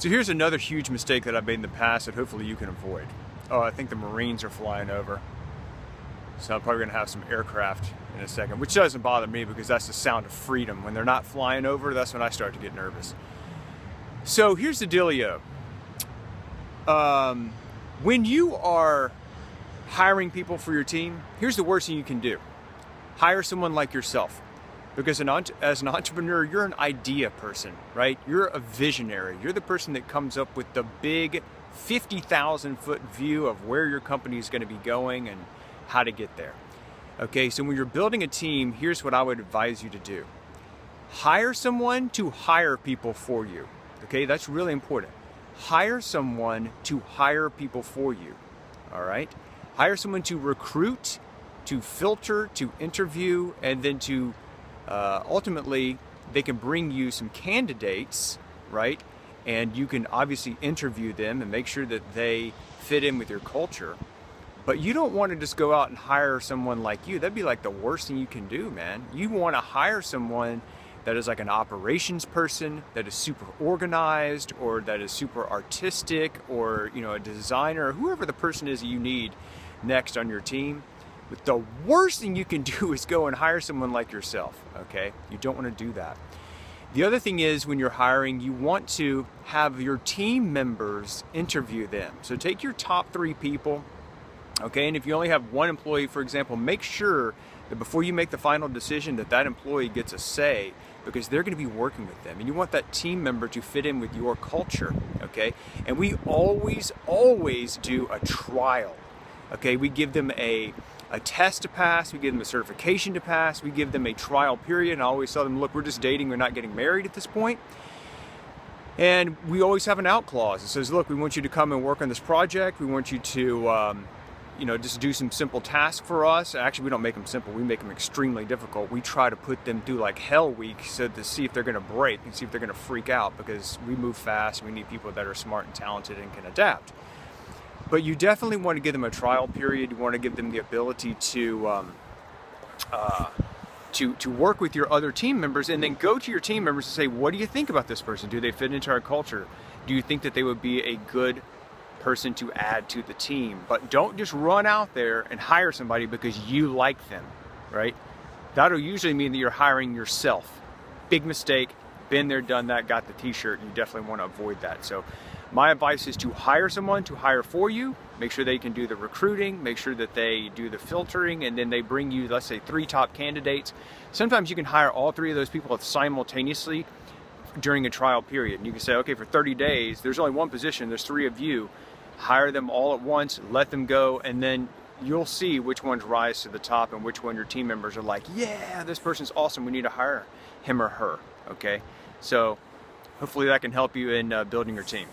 So here's another huge mistake that I've made in the past that hopefully you can avoid. Oh, I think the Marines are flying over. So I'm probably gonna have some aircraft in a second, which doesn't bother me because that's the sound of freedom. When they're not flying over, that's when I start to get nervous. So here's the dealio. When you are hiring people for your team, here's the worst thing you can do. Hire someone like yourself. Because as an entrepreneur, you're an idea person, right? You're a visionary. You're the person that comes up with the big 50,000 foot view of where your company is going to be going and how to get there. Okay, so when you're building a team, here's what I would advise you to do. Hire someone to hire people for you. Okay, that's really important. Hire someone to hire people for you. All right? Hire someone to recruit, to filter, to interview, and then to ultimately, they can bring you some candidates, right? And you can obviously interview them and make sure that they fit in with your culture. But you don't want to just go out and hire someone like you. That'd be like the worst thing you can do, man. You want to hire someone that is like an operations person, that is super organized, or that is super artistic, or a designer, whoever the person is that you need next on your team. But the worst thing you can do is go and hire someone like yourself, okay? You don't want to do that. The other thing is when you're hiring, you want to have your team members interview them. So take your top 3 people, okay? And if you only have one employee, for example, make sure that before you make the final decision that employee gets a say, because they're going to be working with them. And you want that team member to fit in with your culture, okay? And we always do a trial, okay? We give them a test to pass, we give them a certification to pass, we give them a trial period, and I always tell them, look, we're just dating, we're not getting married at this point. And we always have an out clause. It says, look, we want you to come and work on this project, we want you to just do some simple tasks for us. Actually, we don't make them simple, we make them extremely difficult. We try to put them through like hell week so to see if they're gonna break and see if they're gonna freak out, because we move fast and we need people that are smart and talented and can adapt. But you definitely want to give them a trial period. You want to give them the ability to work with your other team members, and then go to your team members and say, what do you think about this person? Do they fit into our culture? Do you think that they would be a good person to add to the team? But don't just run out there and hire somebody because you like them, right? That'll usually mean that you're hiring yourself. Big mistake. Been there, done that, got the t-shirt. You definitely want to avoid that. So my advice is to hire someone to hire for you. Make sure they can do the recruiting, make sure that they do the filtering, and then they bring you, let's say, 3 top candidates. Sometimes you can hire all 3 of those people simultaneously during a trial period. And you can say, okay, for 30 days, there's only one position, there's 3 of you. Hire them all at once, let them go, and then you'll see which ones rise to the top and which one your team members are like, yeah, this person's awesome, we need to hire him or her, okay? So hopefully that can help you in building your team.